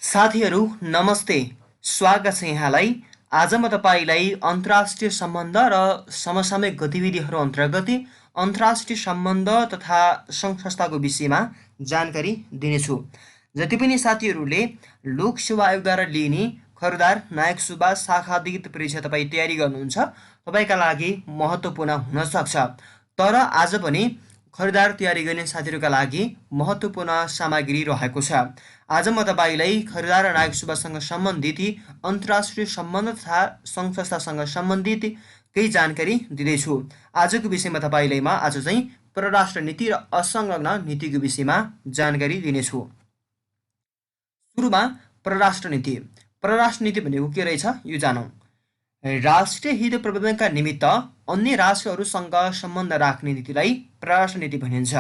साथीहरू नमस्ते, स्वागत छ यहाँलाई। आज म तपाईँलाई अन्तर्राष्ट्रिय सम्बन्ध र समसामयिक गतिविधिहरू अन्तर्गत अन्तर्राष्ट्रिय सम्बन्ध तथा सङ्घ संस्थाको विषयमा जानकारी दिनेछु। जति पनि साथीहरूले लोक सेवा आयोगद्वारा लिइने खरिदार नायक सुब्बा शाखाधिकृत परीक्षा तपाईँ तयारी गर्नुहुन्छ, तपाईँका लागि महत्त्वपूर्ण हुन सक्छ। तर आज पनि खरिदार तयारी गर्ने साथीहरूका लागि महत्त्वपूर्ण सामग्री रहेको छ। आज म तपाईँलाई खरिदार र नायक सुब्बासँग सम्बन्धित अन्तर्राष्ट्रिय सम्बन्ध तथा सङ्घ संस्थासँग सम्बन्धित केही जानकारी दिँदैछु। आजको विषयमा तपाईँलाई म आज चाहिँ परराष्ट्र नीति र असंलग्न नीतिको विषयमा जानकारी दिनेछु। सुरुमा परराष्ट्र नीति। परराष्ट्र नीति भनेको के रहेछ यो जानौँ। राष्ट्रिय हित प्रवर्धनका निमित्त अन्य राष्ट्रहरूसँग सम्बन्ध राख्ने नीतिलाई परराष्ट्र नीति भनिन्छ।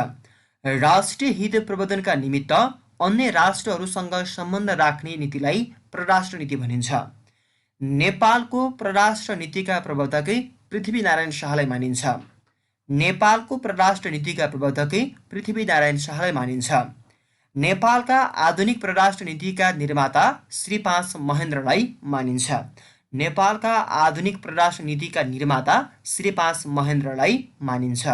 राष्ट्रिय हित प्रवर्धनका निमित्त अन्य राष्ट्रहरूसँग सम्बन्ध राख्ने नीतिलाई परराष्ट्र नीति भनिन्छ। नेपालको परराष्ट्र नीतिका प्रवर्तकै पृथ्वीनारायण शाहलाई मानिन्छ। नेपालको परराष्ट्र नीतिका प्रवर्तकै पृथ्वीनारायण शाहलाई मानिन्छ। नेपालका आधुनिक परराष्ट्र नीतिका निर्माता श्री 5 महेन्द्रलाई मानिन्छ। नेपालका आधुनिक परराष्ट्र नीतिका निर्माता श्री 5 महेन्द्रलाई मानिन्छ।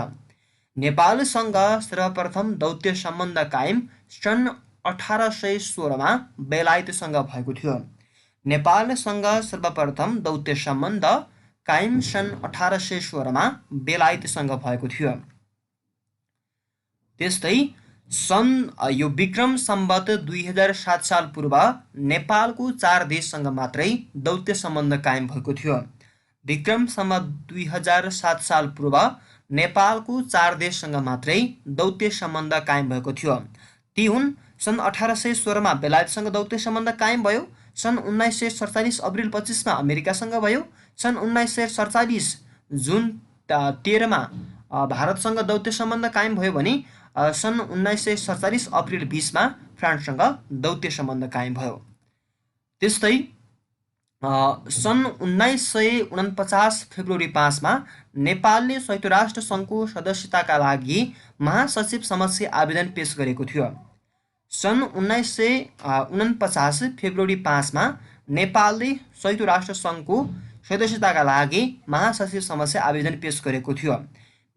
नेपालसँग सर्वप्रथम दौत्य सम्बन्ध कायम सन् 1816 बेलायतसँग भएको थियो। नेपालसँग सर्वप्रथम दौत्य सम्बन्ध कायम सन् 1816 बेलायतसँग भएको थियो। त्यस्तै यो विक्रम सम्वत 2007 साल पूर्व नेपालको 4 देशसँग मात्रै दौत्य सम्बन्ध कायम भएको थियो। विक्रम सम्वत 2007 साल पूर्व नेपालको 4 देशसँग मात्रै दौत्य सम्बन्ध कायम भएको थियो। ती हुन् सन् 1816 बेलायतसँग दौत्य सम्बन्ध कायम भयो, सन् 1947 अप्रिल 25 अमेरिकासँग भयो, सन् 1947 जुन 13 भारतसँग दौत्य सम्बन्ध कायम भयो भने सन् 1947 अप्रिल 20 फ्रान्ससँग दौत्य सम्बन्ध कायम भयो। त्यस्तै सन् 1949 फेब्रुअरी 5 नेपालले संयुक्त राष्ट्र सङ्घको सदस्यताका लागि महासचिव समक्ष आवेदन पेश गरेको थियो। सन् 1949 फेब्रुअरी 5 नेपालले संयुक्त राष्ट्र सङ्घको सदस्यताका लागि महासचिव समक्ष आवेदन पेश गरेको थियो।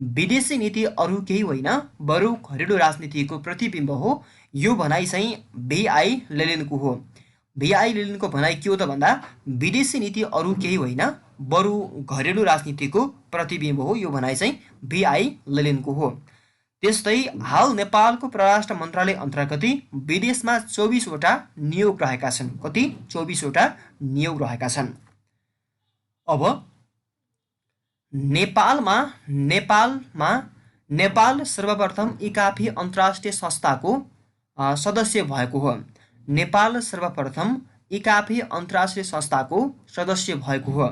विदेशी नीति अरू केही होइन, बरु घरेलु राजनीतिको प्रतिबिम्ब हो। यो भनाइ चाहिँ VI लेनिनको हो। VI लेनिनको भनाइ के हो त भन्दा विदेशी नीति अरू केही होइन, बरु घरेलु राजनीतिको प्रतिबिम्ब हो। यो भनाइ चाहिँ VI लेनिनको हो। त्यस्तै हाल नेपालको परराष्ट्र मन्त्रालय अन्तर्गत विदेशमा 24 वटा नियोग रहेका छन्। कति? 24 वटा नियोग रहेका छन्। अब नेपाल सर्वप्रथम इकाफी अन्तर्राष्ट्रिय संस्थाको सदस्य भएको हो। नेपाल सर्वप्रथम इकाफी अन्तर्राष्ट्रिय संस्थाको सदस्य भएको हो।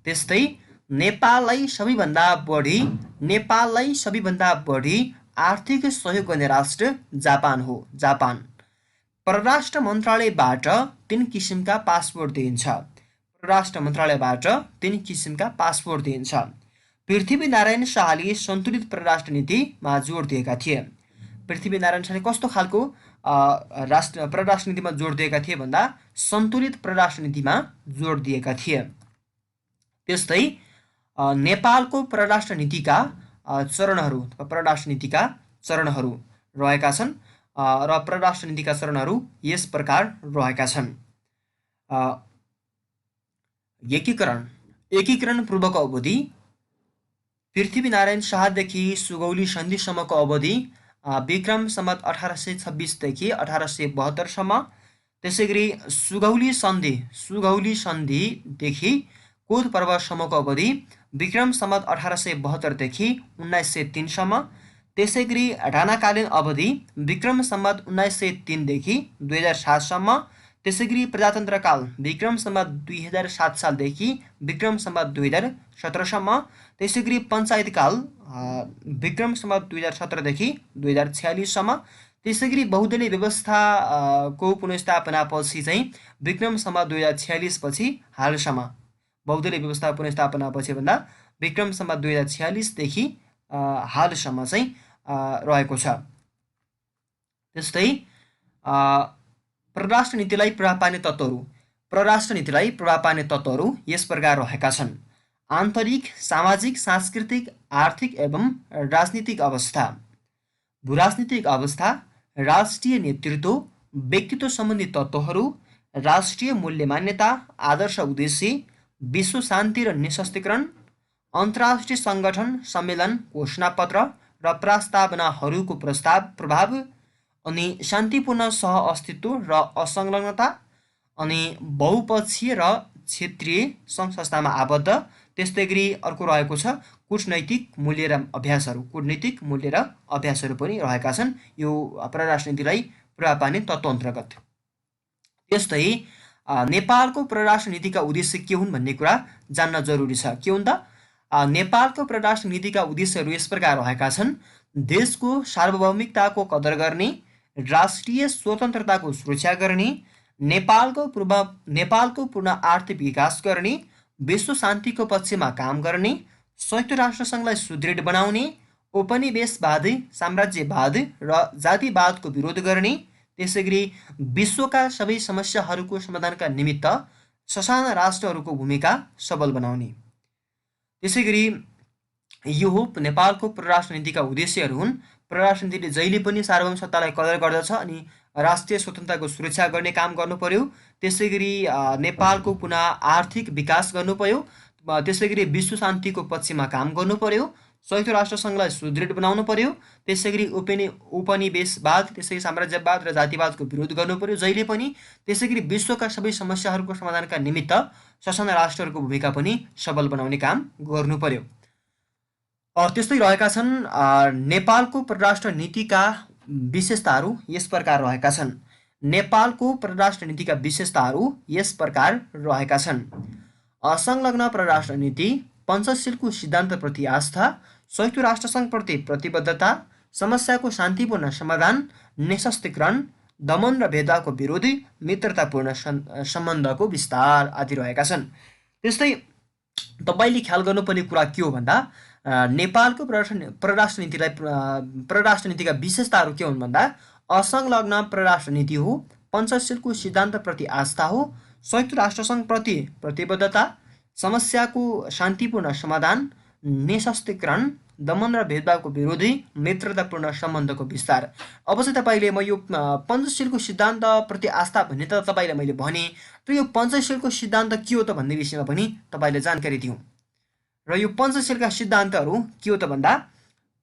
त्यस्तै नेपाललाई सबैभन्दा बढी आर्थिक सहयोग गर्ने राष्ट्र जापान हो। जापान परराष्ट्र मन्त्रालयबाट 3 किसिमका पासपोर्ट दिइन्छ। परराष्ट्र मन्त्रालयबाट 3 किसिमका पासपोर्ट दिइन्छ। पृथ्वीनारायण शाहले सन्तुलित परराष्ट्र नीतिमा जोड दिएका थिए। पृथ्वीनारायण शाहले कस्तो खालको परराष्ट्र नीतिमा जोड दिएका थिए भन्दा सन्तुलित परराष्ट्र नीतिमा जोड दिएका थिए। त्यस्तै नेपालको परराष्ट्र नीतिका चरणहरू रहेका छन् र परराष्ट्र नीतिका चरणहरू यस प्रकार रहेका छन्। एकीकरण पूर्वको अवधि पृथ्वीनारायण शाहदेखि सुगौली सन्धिसम्मको अवधि विक्रम सम्वत 1826 देखि 1872सम्म। त्यसैगरी सुगौली सन्धिदेखि कोद पर्वसम्मको अवधि विक्रम सम्वत 1872 देखि 1903सम्म। त्यसैगरी राणाकालीन अवधि विक्रम सम्वत 1903 देखि 2007सम्म। त्यसैगरी प्रजातन्त्रकाल विक्रम सम्वत 2007 सालदेखि विक्रम सम्वत 2017सम्म। त्यसैगरी पञ्चायतकाल विक्रम सम्वत 2017 देखि 2046सम्म। त्यसैगरी बहुदलीय व्यवस्थाको पुनर्स्थापना पछि चाहिँ विक्रम सम्वत 2046 पछि हालसम्म। बहुदलीय व्यवस्था पुनर्स्थापना पछि भन्दा विक्रम सम्वत 2046 देखि हालसम्म चाहिँ रहेको छ। त्यस्तै परराष्ट्र नीतिलाई प्रभाव पार्ने तत्त्वहरू यस प्रकार रहेका छन्: आन्तरिक, सामाजिक, सांस्कृतिक, आर्थिक एवं राजनीतिक अवस्था, भूराजनीतिक अवस्था, राष्ट्रिय नेतृत्व, व्यक्तित्व सम्बन्धी तत्त्वहरू, राष्ट्रिय मूल्य मान्यता, आदर्श उद्देश्य, विश्व शान्ति र निशस्त्रीकरण, अन्तर्राष्ट्रिय सङ्गठन, सम्मेलन, घोषणापत्र र प्रस्तावनाहरूको प्रभाव, अनि शान्तिपूर्ण सह-अस्तित्व र असंलग्नता, अनि बहुपक्षीय र क्षेत्रीय सङ्घ-संस्थामा आबद्ध। त्यस्तै गरी अर्को रहेको छ कूटनैतिक मूल्य र अभ्यासहरू पनि रहेका छन् यो परराष्ट्र नीतिलाई प्रभाव पार्ने तत्त्व अन्तर्गत। त्यस्तै नेपालको परराष्ट्र नीतिका उद्देश्य के हुन् भन्ने कुरा जान्न जरुरी छ। के हुन् त? नेपालको परराष्ट्र नीतिका उद्देश्यहरू यस प्रकार रहेका छन्: देशको सार्वभौमिकताको कदर गर्ने, राष्ट्रिय स्वतन्त्रताको सुरक्षा गर्ने, नेपालको पूर्ण आर्थिक विकास गर्ने, विश्व शान्तिको पक्षमा काम गर्ने, संयुक्त राष्ट्रसङ्घलाई सुदृढ बनाउने, उपनिवेशवादी, साम्राज्यवाद र जातिवादको विरोध गर्ने, त्यसै गरी विश्वका सबै समस्याहरूको समाधानका निमित्त ससाना राष्ट्रहरूको भूमिका सबल बनाउने। त्यसै गरी यो हो नेपालको परराष्ट्र नीतिका उद्देश्यहरू हुन्। परराष्ट्र नीतिले जहिले पनि सार्वभौम सत्तालाई कदर गर्दछ अनि राष्ट्रिय स्वतन्त्रताको सुरक्षा गर्ने काम गर्नु पर्यो। त्यसै गरी नेपालको पुनः आर्थिक विकास गर्नु पर्यो। त्यसै गरी विश्व शान्तिको पक्षमा काम गर्नु पर्यो। संयुक्त राष्ट्रसङ्घलाई सुदृढ बनाउनु पर्यो। त्यसै गरी उपनिवेशवाद, त्यसै गरी साम्राज्यवाद र जातिवादको विरोध गर्नु पर्यो जहिले पनि। त्यसै गरी विश्वका सबै समस्याहरूको समाधानका निमित्त ससाना राष्ट्रहरूको भूमिका पनि सबल बनाउने काम गर्नु पर्यो। त्यस्तै रहेका छन् नेपालको परराष्ट्र नीतिका विशेषताहरू यस प्रकार रहेका छन्। नेपालको परराष्ट्र नीतिका विशेषताहरू यस प्रकार रहेका छन्: असंलग्न परराष्ट्र नीति, पञ्चशीलको सिद्धान्तप्रति आस्था, संयुक्त राष्ट्रसङ्घप्रति प्रतिबद्धता, समस्याको शान्तिपूर्ण समाधान, निशस्त्रीकरण, दमन र भेदभावको विरोधी, मित्रतापूर्ण सम्बन्धको विस्तार आदि रहेका छन्। त्यस्तै तपाईँले ख्याल गर्नुपर्ने कुरा के हो भन्दा नेपालको परराष्ट्र नीतिका विशेषताहरू के हुन् भन्दा असंलग्न परराष्ट्र नीति हो, पञ्चशीलको सिद्धान्तप्रति आस्था हो, संयुक्त राष्ट्रसङ्घप्रति प्रतिबद्धता, समस्याको शान्तिपूर्ण समाधान, निशस्त्रीकरण, दमन र भेदभावको विरोधी, मित्रतापूर्ण सम्बन्धको विस्तार। अब चाहिँ तपाईँले म यो पञ्चशीलको सिद्धान्तप्रति आस्था भन्ने त तपाईँलाई मैले भने, र यो पञ्चशीलको सिद्धान्त के हो त भन्ने विषयमा पनि तपाईँले जानकारी दिउँ। र यो पञ्चशीलका सिद्धान्तहरू के हो त भन्दा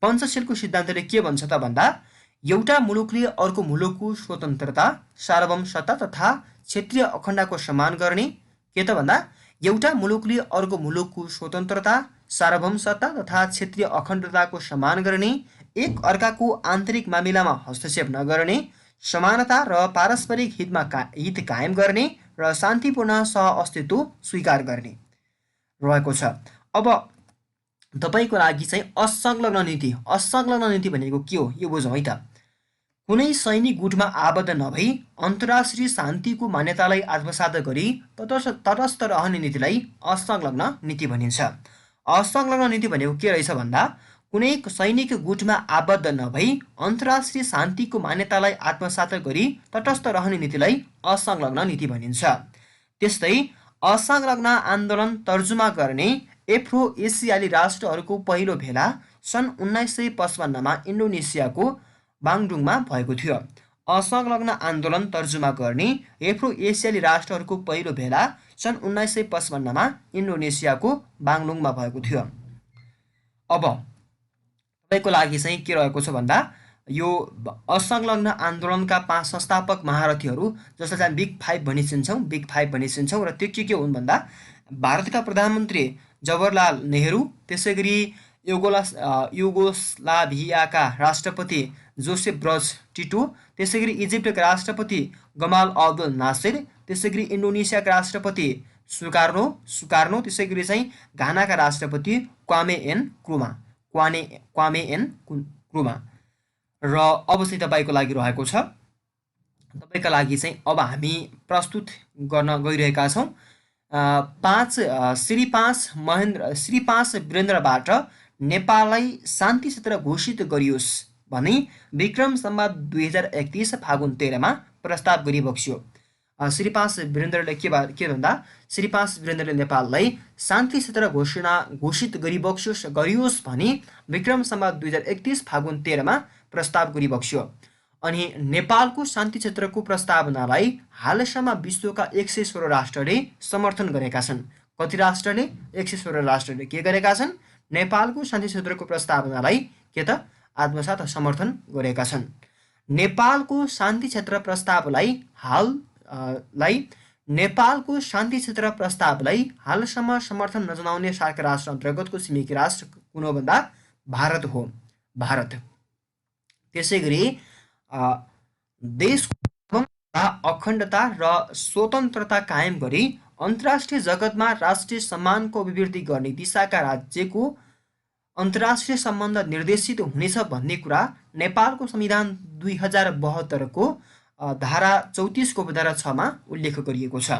पञ्चशीलको सिद्धान्तले के भन्छ त भन्दा एउटा मुलुकले अर्को मुलुकको स्वतन्त्रता, सार्वभौम सत्ता तथा क्षेत्रीय अखण्डताको सम्मान गर्ने। के त भन्दा एउटा मुलुकले अर्को मुलुकको स्वतन्त्रता, सार्वभौम सत्ता तथा क्षेत्रीय अखण्डताको सम्मान गर्ने, एक अर्काको आन्तरिक मामिलामा हस्तक्षेप नगर्ने, समानता र पारस्परिक हित कायम गर्ने र शान्तिपूर्ण सह-अस्तित्व स्वीकार गर्ने रहेको छ। अब तपाईँको लागि चाहिँ असंलग्न नीति भनेको के हो यो बुझौँ है त। कुनै सैनिक गुटमा आबद्ध नभई अन्तर्राष्ट्रिय शान्तिको मान्यतालाई आत्मसात गरी तटस्थ रहने नीतिलाई असंलग्न नीति भनिन्छ। असंलग्न नीति भनेको के रहेछ भन्दा कुनै सैनिक गुटमा आबद्ध नभई अन्तर्राष्ट्रिय शान्तिको मान्यतालाई आत्मसात गरी तटस्थ रहने नीतिलाई असंलग्न नीति भनिन्छ। त्यस्तै असंलग्न आन्दोलन तर्जुमा गर्ने एफ्रो एसियाली राष्ट्रहरूको पहिलो भेला सन् 1955मा इन्डोनेसियाको बाङडुङमा भएको थियो। असंलग्न आन्दोलन तर्जुमा गर्ने एफ्रो एसियाली राष्ट्रहरूको पहिलो भेला सन् 1955मा इन्डोनेसियाको बाङडुङमा भएको थियो। अब तपाईँको लागि चाहिँ के रहेको छ भन्दा यो असंलग्न आन्दोलनका 5 संस्थापक महारथीहरू जसलाई चाहिँ बिग फाइभ भनी चिन्छौँ र त्यो के हुन् भन्दा भारतका प्रधानमन्त्री जवाहरलाल नेहरू, त्यसै गरी युगोस्लाभियाका राष्ट्रपति जोसेफ ब्रज टिटो, त्यसै गरी इजिप्टका राष्ट्रपति गमाल अब्दुल नासिर, त्यसै गरी इन्डोनेसियाका राष्ट्रपति सुकार्नो, त्यसै गरी चाहिँ घानाका राष्ट्रपति क्वामे एन क्रुमा। र अब चाहिँ तपाईँको लागि रहेको छ, तपाईँका लागि चाहिँ अब हामी प्रस्तुत गर्न गइरहेका छौँ श्री 5 वीरेन्द्रबाट नेपाललाई शान्ति क्षेत्र घोषित गरियोस् भनी विक्रम सम्वत 2031 फागुन 13मा प्रस्ताव गरिबक्स्यो। श्री 5 वीरेन्द्रले के भन्दा श्री 5 वीरेन्द्रले नेपाललाई शान्ति क्षेत्र घोषित गरियोस् भनी विक्रम सम्वत 2031 फागुन 13 मा प्रस्ताव गरिबक्स्यो। अनि नेपालको शान्ति क्षेत्रको प्रस्तावनालाई हालसम्म विश्वका 116 राष्ट्रले समर्थन गरेका छन्। कति राष्ट्रले? 116 राष्ट्रले के गरेका छन्? नेपालको शान्ति क्षेत्रको प्रस्तावनालाई के त आत्मसात समर्थन गरेका छन्। नेपालको शान्ति क्षेत्र प्रस्तावलाई हालसम्म समर्थन नजनाउने सार्क राष्ट्र अन्तर्गतको छिमेकी राष्ट्र कुन हो भन्दा भारत हो। भारत। त्यसै गरी देशको अखण्डता र स्वतन्त्रता कायम गरी अन्तर्राष्ट्रिय जगतमा राष्ट्रिय सम्मानको अभिवृद्धि गर्ने दिशाका राज्यको अन्तर्राष्ट्रिय सम्बन्ध निर्देशित हुनेछ भन्ने कुरा नेपालको संविधान 2072 को धारा 34 को उपधारा 6 मा उल्लेख गरिएको छ।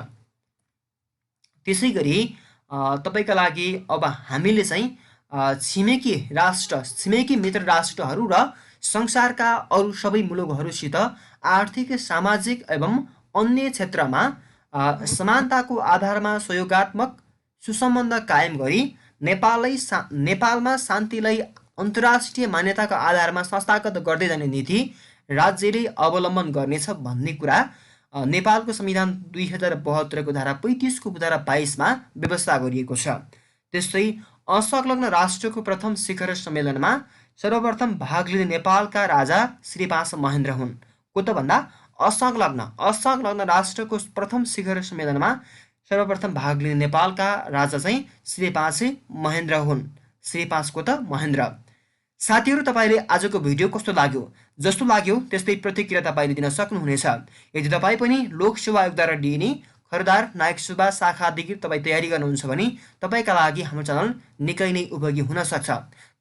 त्यसै गरी तपाईका लागि अब हामीले चाहिँ छिमेकी मित्र राष्ट्रहरू र संसारका अरू सबै मुलुकहरूसित आर्थिक, सामाजिक एवं अन्य क्षेत्रमा समानताको आधारमा सहयोगात्मक सुसम्बन्ध कायम गरी नेपालमा शान्तिलाई अन्तर्राष्ट्रिय मान्यताका आधारमा संस्थागत गर्दै जाने नीति राज्यले अवलम्बन गर्नेछ भन्ने कुरा नेपालको संविधान 2072 को धारा 35 को धारा 22 मा व्यवस्था गरिएको छ। त्यस्तै असंलग्न राष्ट्रको प्रथम शिखर सम्मेलनमा सर्वप्रथम भाग लिने नेपालका राजा श्री 5 महेन्द्र हुन्। को त भन्दा असंलग्न राष्ट्रको प्रथम शिखर सम्मेलनमा सर्वप्रथम भाग लिने नेपालका राजा चाहिँ श्री 5 महेन्द्र हुन्। श्री 5 को त महेन्द्र। साथीहरू, तपाईले आजको भिडियो कस्तो लाग्यो? जस्तो लाग्यो त्यस्तै प्रतिक्रिया तपाईले दिन सक्नुहुनेछ। यदि तपाईँ पनि लोकसेवा आयोगद्वारा दिइने खरदार नायक सुब्बा शाखा अधिकृत तपाईँ तयारी गर्नुहुन्छ भने तपाईँका लागि हाम्रो च्यानल निकै नै उपयोगी हुन सक्छ।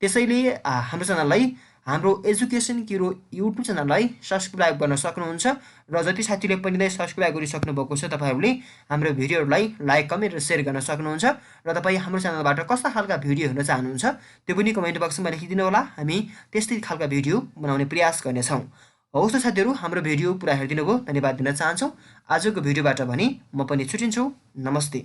त्यसैले हाम्रो च्यानललाई, हाम्रो एजुकेसन किरो युट्युब च्यानललाई सब्सक्राइब गर्न सक्नुहुन्छ र जति साथीले पनि सब्सक्राइब गरिसक्नु भएको छ तपाईँहरूले हाम्रो भिडियोहरूलाई लाइक, कमेन्ट र सेयर गर्न सक्नुहुन्छ। र तपाईँ हाम्रो च्यानलबाट कस्ता खालका भिडियो हेर्न चाहनुहुन्छ त्यो पनि कमेन्ट बक्समा लेखिदिनु होला। हामी त्यस्तै खालका भिडियो बनाउने प्रयास गर्नेछौँ। हवस् त साथीहरू, हाम्रो भिडियो पुरा हेरिदिनु भयो, धन्यवाद दिन चाहन्छौँ। आजको भिडियोबाट भने म पनि छुटिन्छु। नमस्ते।